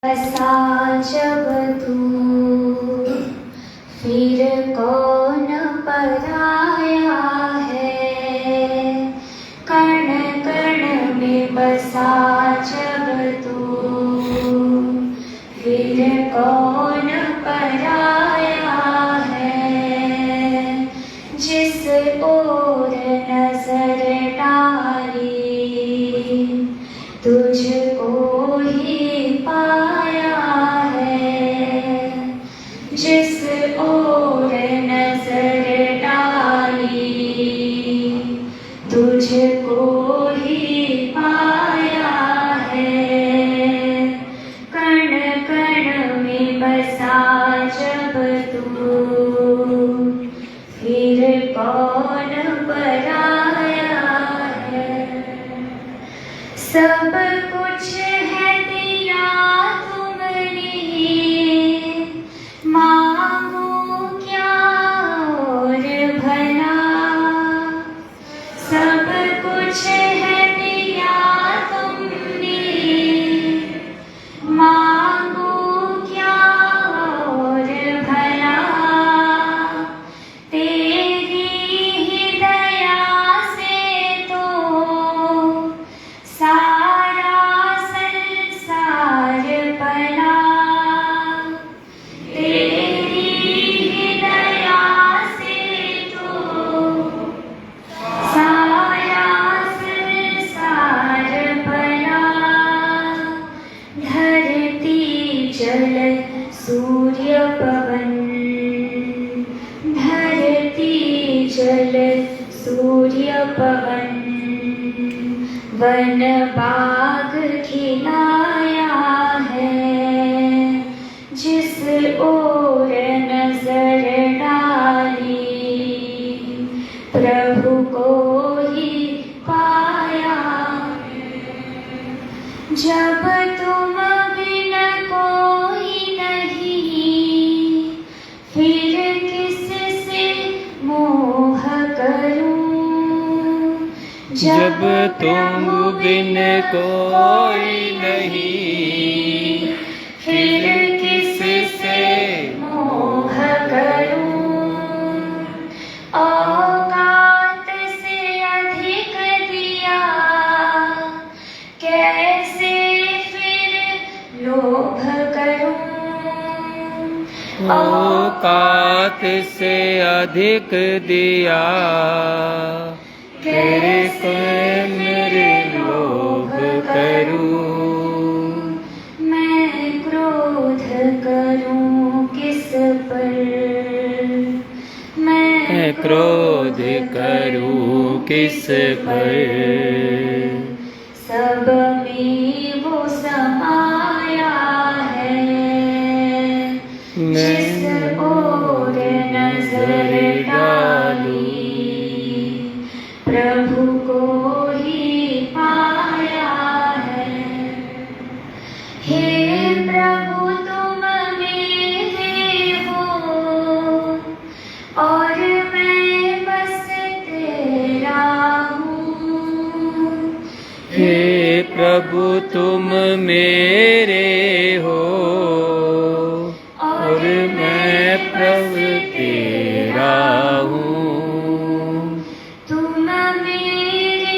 बसा जब तू फिर कौन पराया है। कण कण में बसा जब तू फिर कौन पराया है। जिस ओर नजर डाली तुझको ही पाया है। जिस ओर नजर डाली तुझको ही पाया है। कण कण में बसा जब तू फिर कौन पराया है। सब कुछ है तेरा तुमने मांगो क्या और भला। सब कुछ है तेरा तुमने मांगो क्या और भला। तेरी ही दया से तो सारा संसार पला। तेरी ही दया से तो सारा संसार पला। धरती जल सूर्य पवन धरती जल सूर्य पवन वन बाग खिलाया है। जिस ओर नजर डाली प्रभु को ही पाया है। जब तुम बिन कोई नहीं फिर किससे मोह करूं। जब तुम बिन कोई नहीं फिर किससे मोह करूं। औकात से अधिक दिया कैसे फिर लोभ करूं। औकात से अधिक दिया कैसे मेरे लोभ करूं। मैं क्रोध करूं किस पर मैं क्रोध करूं किस पर। सब में वो समाया है। जिस ओर नजर डाली प्रभु को ही पाया है। हे प्रभु तुम मेरे हो और मैं बस तेरा हूँ। हे प्रभु तुम मेरे हो और मैं प्रभु तेरा हूँ। तुम मेरे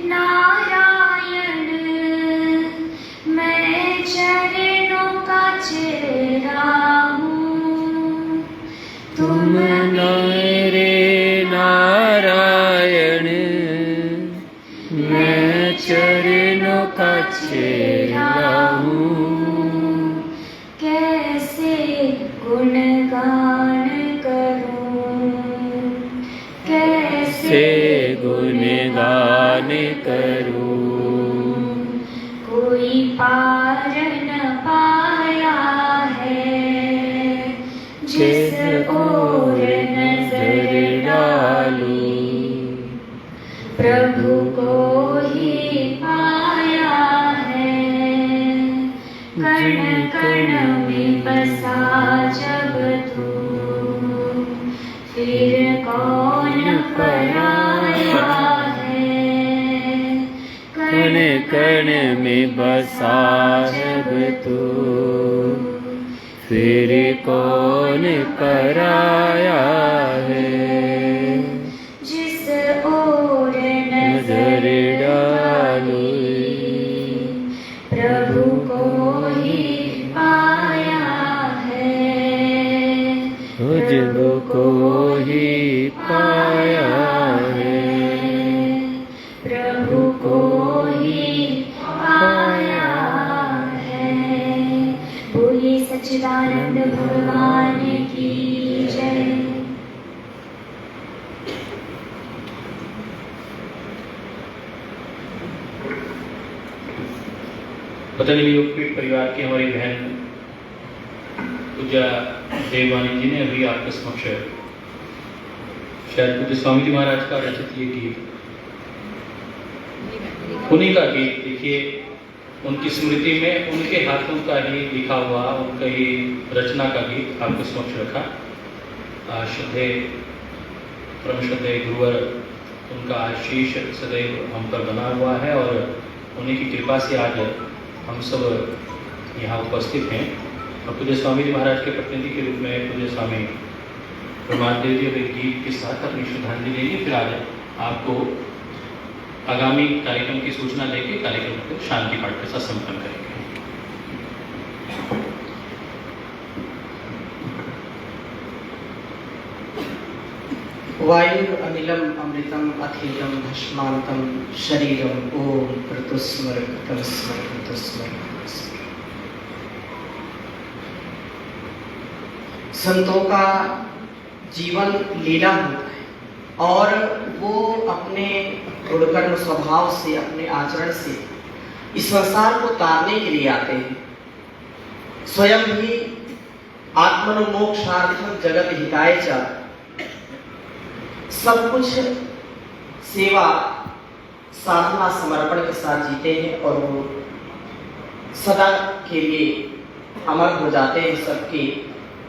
नारायण मैं चरणों का चेहरा हूँ। तुम मेरे नारायण मैं चरणों का चेहरा हूँ। कैसे गुणगान करूं कैसे गुणगान करूं। कोई पार न पाया है। जिस ओर नजर डाली प्रभु को ही पाया है। कण कण में बसा जब तू फिर कौन पराया है। कण कण में बसा जब तू, फिर कौन पराया है। जिस ओर नजर डालो प्रभु को ही पाया है, प्रभु को ही पाया है, प्रभु को ही पाया है। बोलिए सच्चिदानंद भगवान की जय। पतंजलि योगपीठ परिवार की हमारी बहन पूज्या देववाणी जी ने अभी आपके समक्ष शायद पूज्य स्वामी जी महाराज का रचित ये गीत, उन्हीं का गीत, देखिए उनकी स्मृति में उनके हाथों का ही लिखा हुआ, उनका ही रचना का गीत आपके समक्ष रखा। श्रद्धे परम श्रद्धे गुरुवर, उनका आशीष सदैव हम पर बना हुआ है और उन्हीं की कृपा से आज हम सब यहाँ उपस्थित हैं। और पूज्य स्वामी जी महाराज के प्रतिनिधि के रूप में पूज्य स्वामी परमादेव जी एक गीत के साथ अपनी श्रद्धांजलि देंगे, फिर आज आपको आगामी कार्यक्रम की सूचना देके कार्यक्रम को शांति पाठ के साथ संपन्न करेंगे। वायु अनिलम अमृतम अखिलम भस्मांतम शरीरम ओम ऋतुस्मर कृतस्मर ऋतुस्मर। संतों का जीवन लीला होता है और वो अपने गुणकर्म स्वभाव से, अपने आचरण से इस संसार को तारने के लिए आते हैं। स्वयं भी आत्मनोमोक्षार्थम जगत हिताय च, सब कुछ सेवा साधना समर्पण के साथ जीते हैं और वो सदा के लिए अमर हो जाते हैं, सबके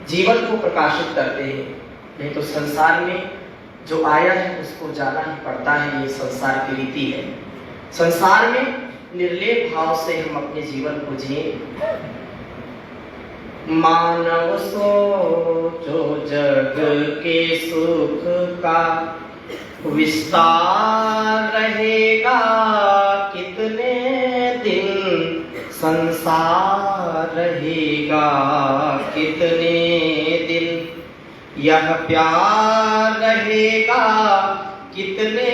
जीवन को प्रकाशित करते हैं। नहीं तो संसार में जो आया है उसको जाना ही पड़ता है, ये संसार की रीति है। संसार में निर्लेप भाव से हम अपने जीवन को जिए। मानव सोचो जग के सुख का विस्तार रहेगा कितने दिन, संसार रहेगा कितने दिन, यह प्यार रहेगा कितने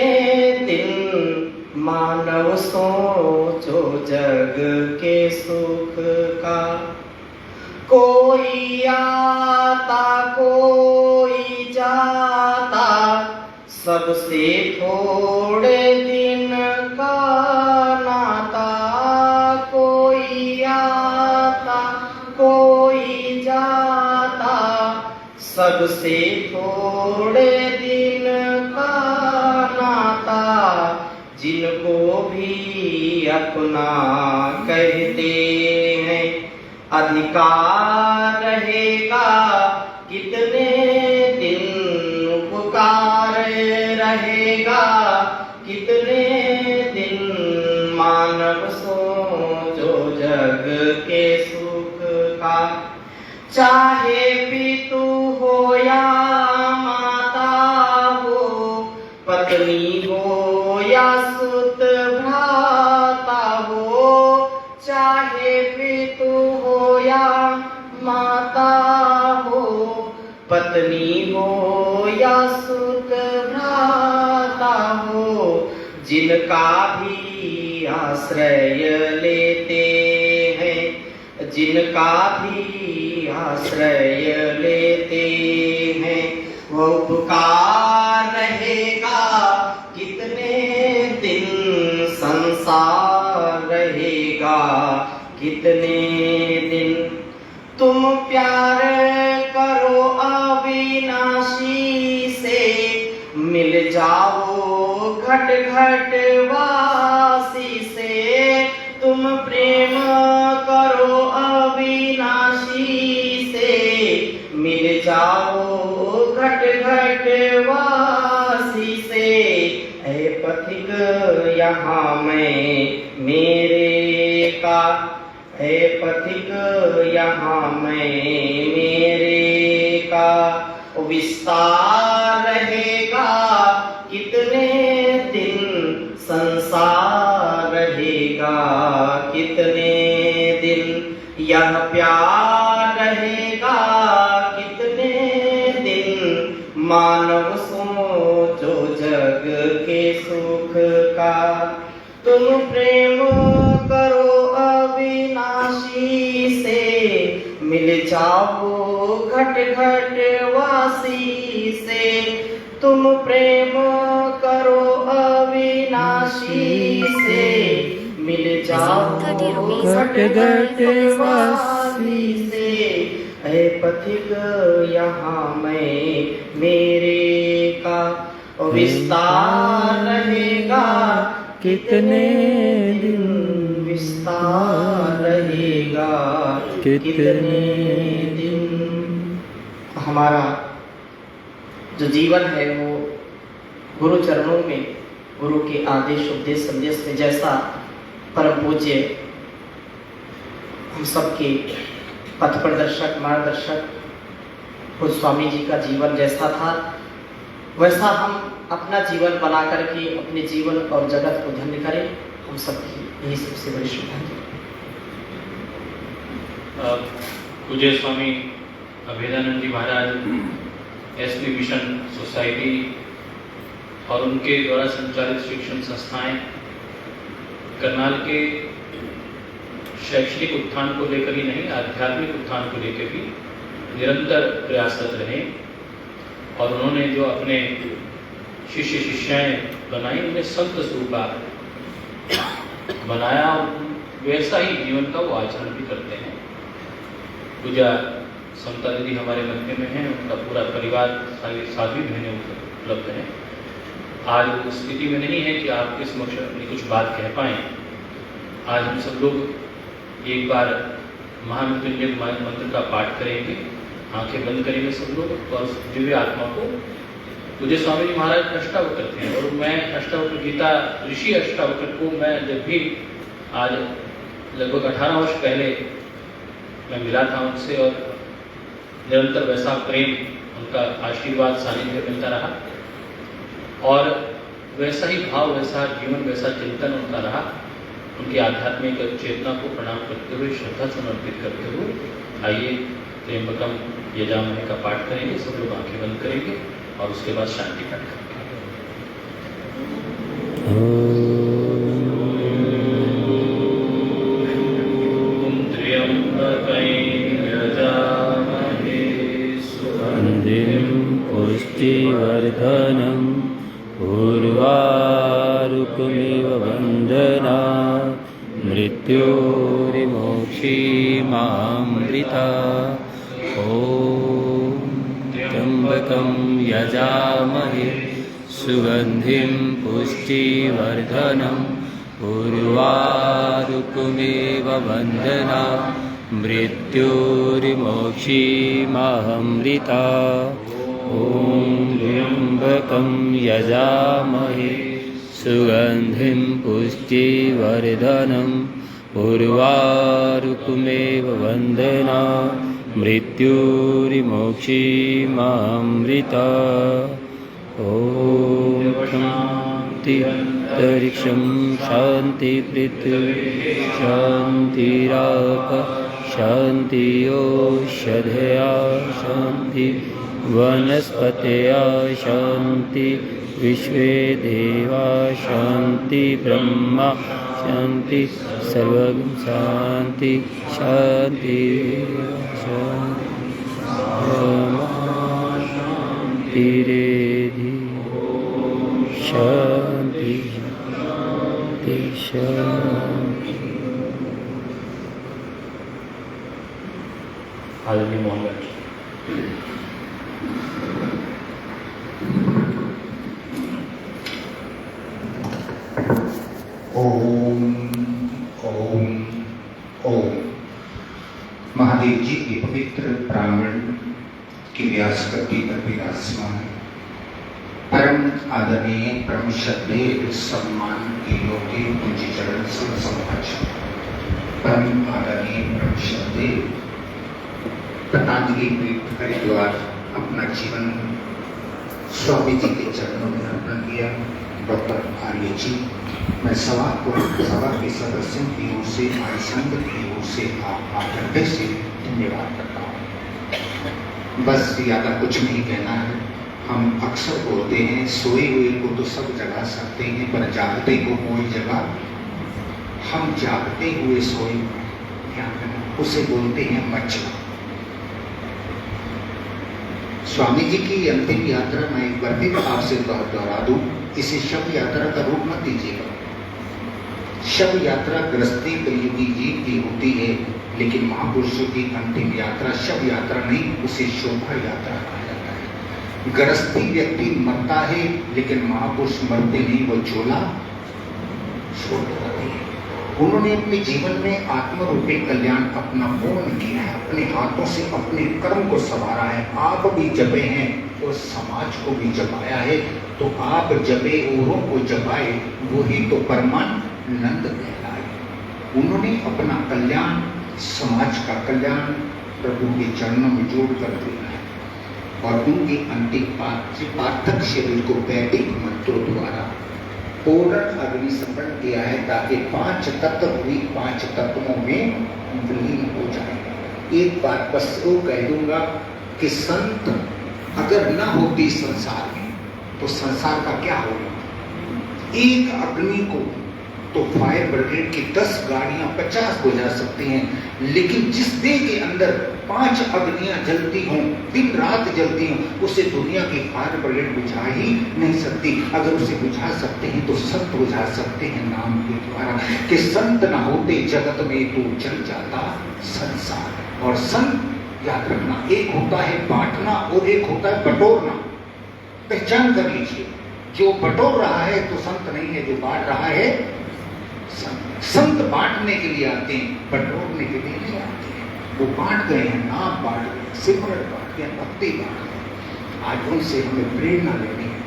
दिन। मानव सोचो जग के सुख का, कोई आता कोई जाता, सबसे थोड़े दिन का नाता। कोई आता कोई जाता, सबसे थोड़े दिन का नाता। जिनको भी अपना कहते हैं, अधिकार रहेगा कितने दिन, उपकार रहेगा कितने दिन। मानव सोचो जग के सुख का, चाहे पितु हो या माता हो, पत्नी हो या सुत भ्राता हो। चाहे पितु हो या माता हो, पत्नी हो या सुत भ्राता हो। जिनका भी आश्रय लेते हैं, जिनका भी आश्रय लेते हैं, वो उपकार रहेगा कितने दिन, संसार रहेगा कितने दिन। तुम प्यार करो अविनाशी से, मिल जाओ घट घट वासी से। तुम प्रेम करो अविनाशी से, मिल जाओ घट घट वासी से। ऐ पथिक यहाँ मैं यहाँ मैं मेरे का विस्तार रहेगा, कितने दिन संसार रहेगा, कितने दिन यह प्यार रहेगा, कितने दिन मानव सोचो जग के सुख का। तुम प्रेम करो अविनाशी से, मिल जाओ घट घट वासी से। तुम प्रेम करो अविनाशी से, मिल जाओ घट घट वासी से। है पथिक यहाँ मैं मेरे का विस्तार रहेगा, कितने दिन विस्तार रहेगा, कितने दिन। हमारा जो जीवन है वो गुरु चरणों में, गुरु के आदेश उपदेश संदेश में, जैसा परम पूज्य हम सबके पथ प्रदर्शक मार्गदर्शक पूज्य स्वामी जी का जीवन जैसा था, वैसा हम अपना जीवन बना करके अपने जीवन और जगत को धन्य करें। हम सबकी यही सबसे बड़ी श्रद्धांजलि। पूज्य स्वामी अभेदानंद जी महाराज एसपी मिशन सोसाइटी और उनके द्वारा संचालित शिक्षण संस्थाएं करनाल के शैक्षणिक उत्थान को लेकर ही नहीं, आध्यात्मिक उत्थान को लेकर भी निरंतर प्रयासरत रहे। और उन्होंने जो अपने शिष्य शिष्याएं बनाई, उन्हें संत स्वरूपा बनाया, वैसा ही जीवन का वो आचरण भी करते हैं। पूजा समता दीदी हमारे मध्य में हैं, उनका पूरा परिवार, सारी बहनें उपलब्ध हैं। आज वो स्थिति में नहीं है कि आपके समक्ष अपनी कुछ बात कह पाएं। आज हम सब लोग एक बार महामृत्युंजय मंत्र का पाठ करेंगे, आंखें बंद करेंगे सब लोग, और दिव्य आत्मा को पूज्य स्वामी जी महाराज अष्टावक्र थे, और मैं अष्टावक्र गीता ऋषि अष्टावक्र को मैं जब भी आज लगभग 18 वर्ष पहले मैं मिला था उनसे, और निरंतर वैसा प्रेम, उनका आशीर्वाद सानिध्य मिलता रहा, और वैसा ही भाव, वैसा जीवन, वैसा चिंतन उनका रहा। उनकी आध्यात्मिक चेतना को प्रणाम करते हुए, श्रद्धा समर्पित करते हुए आइए त्र्यंबकम यजामहे का पाठ करेंगे। सब लोग आंखें बंद करेंगे और उसके बाद शांति पाठ करेंगे। ओम त्र्यंबकं यजामहे सुगंधिं पुष्टिवर्धनं उर्वारुकमिव बन्धनात् मृत्योर्मोक्षीमामृता। ॐ त्र्यंबकं यजामहे सुगंधिं पुष्टिवर्धनं उर्वारुकमिव बन्धनात् मृत्योर्मोक्षीमामृता। ॐ त्र्यंबकं यजामहे सुगंधिं पुष्टिवर्धनं उर्वारुकमिव बन्धनात् मृत्योर्मोक्षीमामृता। ॐ शान्ति अंतरिक्षं शान्ति पृथ्वी शान्तिराप शान्ति ओषधया शान्ति वनस्पतया शान्ति विश्वे देवा शान्ति ब्रह्मा शान्ति सर्वं शान्ति शान्ति शान्तिरेधि शान्ति शान्ति शान्ति। आदरणीय मोहनगंज ओम ओम ओम। महादेव जी के पवित्र प्रांगण की व्यास गद्दी पर विराजमान परम आदरणीय परम श्रद्धेय सम्मान के योग्य पूज्य चरण समझ परम आदरणीय परम श्रद्धेय पतंजलि पीठ हरिद्वार अपना जीवन स्वामी जी के चरणों में अर्पण किया। डॉक्टर आर्य जी, मैं सभा के सदस्यों की ओर से, हमारे संघ की ओर से आपका हृदय से धन्यवाद करता हूँ। बस ज़्यादा कुछ नहीं कहना है। हम अक्सर बोलते हैं सोए हुए को तो सब जगा सकते हैं, पर जागते को कोई जगा। हम जागते हुए सोए क्या करना, उसे बोलते हैं मचना। स्वामी जी की अंतिम यात्रा मैं एक बार फिर आपसे दोहरा दूं, इसे शव यात्रा का रूप मत दीजिएगा। शव यात्रा गृहस्थी कलयुगी जीव की होती है, लेकिन महापुरुषों की अंतिम यात्रा शव यात्रा नहीं, उसे शोभा यात्रा कहा जाता है। गृहस्थी व्यक्ति मरता है, लेकिन महापुरुष मरते नहीं, वो झोला छोड़ देते हैं। उन्होंने अपने जीवन में आत्मरूपी कल्याण अपना पूर्ण किया है, अपने हाथों से अपने कर्म को संवारा है। आप भी जपे हैं और समाज को भी जपाया है, तो आप जपे औरों को जपाए, वही तो परमानंद कहलाए। उन्होंने अपना कल्याण, समाज का कल्याण प्रभु के चरणों में जोड़ कर दिया है, और उनके अंतिम पार्थक शरीर को वैदिक मंत्रों द्वारा पूर्ण अग्नि समर्पण किया है, ताकि 5 तत्व भी 5 तत्वों में विलीन हो जाए। एक बात बस वो कह दूंगा कि संत अगर न होती संसार में, तो संसार का क्या होगा। एक अग्नि को तो फायर ब्रिगेड की 10 गाड़ियां 50 बुझा सकती हैं, लेकिन जिस देह के अंदर 5 अग्नियां जलती हों, दिन रात जलती हों, उसे दुनिया की फायर ब्रिगेड बुझा ही नहीं सकती। अगर उसे बुझा सकते हैं तो संत बुझा सकते हैं नाम के द्वारा, कि संत न होते जगत में तो जल जाता संसार। और संत याद रखना, एक होता है बांटना और एक होता है बटोरना। पहचान कर लीजिए, जो बटोर रहा है तो संत नहीं है, जो बांट रहा है संत बांटने के लिए आते हैं, बटोरने के लिए नहीं आते हैं। वो बांट गए हैं, नाम बांट गए, सिमरन बांट गए, भक्ति बांट गए। आज उनसे हमें प्रेरणा लेनी है,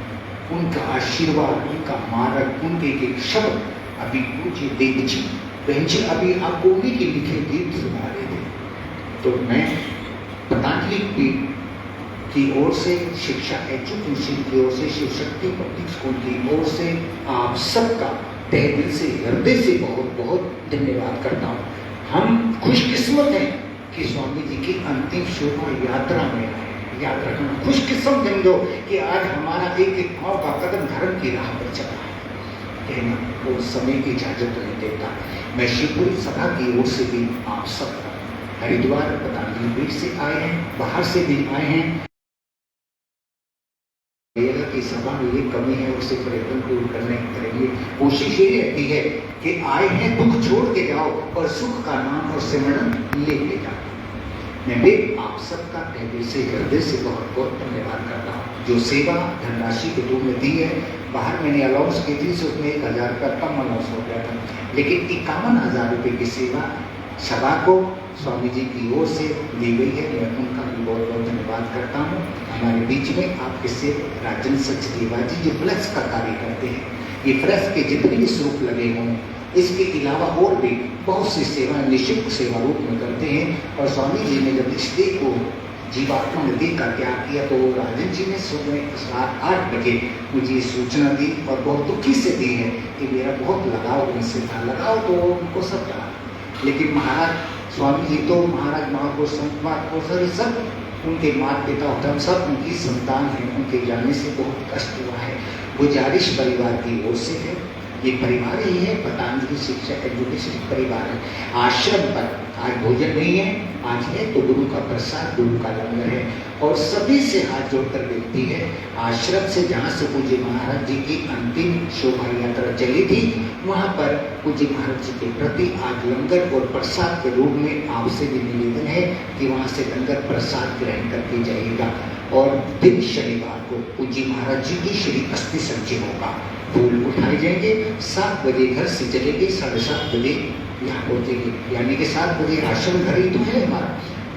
उनका आशीर्वाद, उनका मार्ग, उनके एक शब्द। अभी पूछिए देव जी, बहन जी, अभी आपको उन्हीं के लिखे गीत सुना रहे थे, तो मैं पतंजलि पीठ की ओर से, शिक्षा एजुकेशन की ओर से, शिव शक्ति पब्लिक स्कूल की ओर से आप सबका तहे दिल से, हृदय से बहुत बहुत धन्यवाद करता हूँ। हम खुशकिस्मत हैं कि स्वामी जी की अंतिम शोभा यात्रा में आए। याद रखना, खुशकिस्मत समझो कि आज हमारा एक एक पांव का कदम धर्म की राह पर चला है। कहना वो समय की इजाजत नहीं देता। मैं शिवपुरी सभा की ओर से भी आप सब हरिद्वार पतंजलि पीठ से आए हैं, बाहर से भी आए हैं। की सभा में ये कमी है, उसे पर्यटन दूर करने करेंगे। कोशिश ये रहती है कि आए हैं दुख छोड़ के जाओ और सुख का नाम और सिमरन लेके जाओ। मैं भी आप सबका तहे से, हृदय से बहुत बहुत धन्यवाद करता हूँ। जो सेवा धनराशि के रूप में दी है, बाहर मैंने अलाउंस की थी, उसमें 1000 का कम अलाउंस हो गया था, लेकिन 51,000 रुपये की सेवा सभा को स्वामी जी की ओर से दी गई है। मैं उनका भी बहुत बहुत धन्यवाद करता हूँ। हमारे बीच में आपके से राजन सचदेवा जी जो फ्लैक्स का कार्य करते हैं, ये फ्लैक्स के जितने भी स्वरूप लगे हों, इसके अलावा और भी बहुत सी सेवाएं निःशुल्क सेवा रूप में करते हैं। और स्वामी जी ने जब इस देह को जीवात्मा नदी का त्याग किया, तो राजन जी ने सुबह 7-8 बजे मुझे सूचना दी, और बहुत दुखी से दी है कि मेरा बहुत लगाव उनसे था। लगाव तो उनको सब था, लेकिन महाराज स्वामी जी तो महाराज महापुरुष संत महापुरुष सब उनके माता पिता होते, हम सब उनकी संतान हैं। उनके जाने से बहुत कष्ट हुआ है। गुजारिश परिवार की ओर से है, ये परिवार ही है, पतंजलि शिक्षा एजुकेशन परिवार है। आश्रम पर आज भोजन नहीं है, आज है तो गुरु का प्रसाद, गुरु का लंगर है। और सभी से हाथ जोड़कर विनती है, आश्रम से जहाँ से पूज्य महाराज जी की अंतिम शोभा यात्रा चली थी, वहाँ पर पूज्य महाराज जी के प्रति आज लंगर और प्रसाद के रूप में आपसे भी निवेदन है कि वहाँ से लंगर प्रसाद ग्रहण करके जाइएगा। और दिन शनिवार को पूज्य महाराज जी की श्री अस्थि संचय होगा, फूल उठाए जाएंगे। 7 बजे घर से चलेंगे, 7:30 बजे यहाँ पहुँचेंगे, यानी कि 7 बजे आश्रम घर ही तो है हमारा।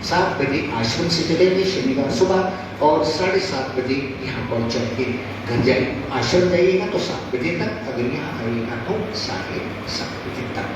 7 बजे आश्रम से चलेंगे शनिवार सुबह, और 7:30 बजे यहाँ पहुँच जाएंगे। घर जाए आश्रम जाइएगा तो 7 बजे तक, अगर यहाँ आइएगा तो 7:30 बजे तक।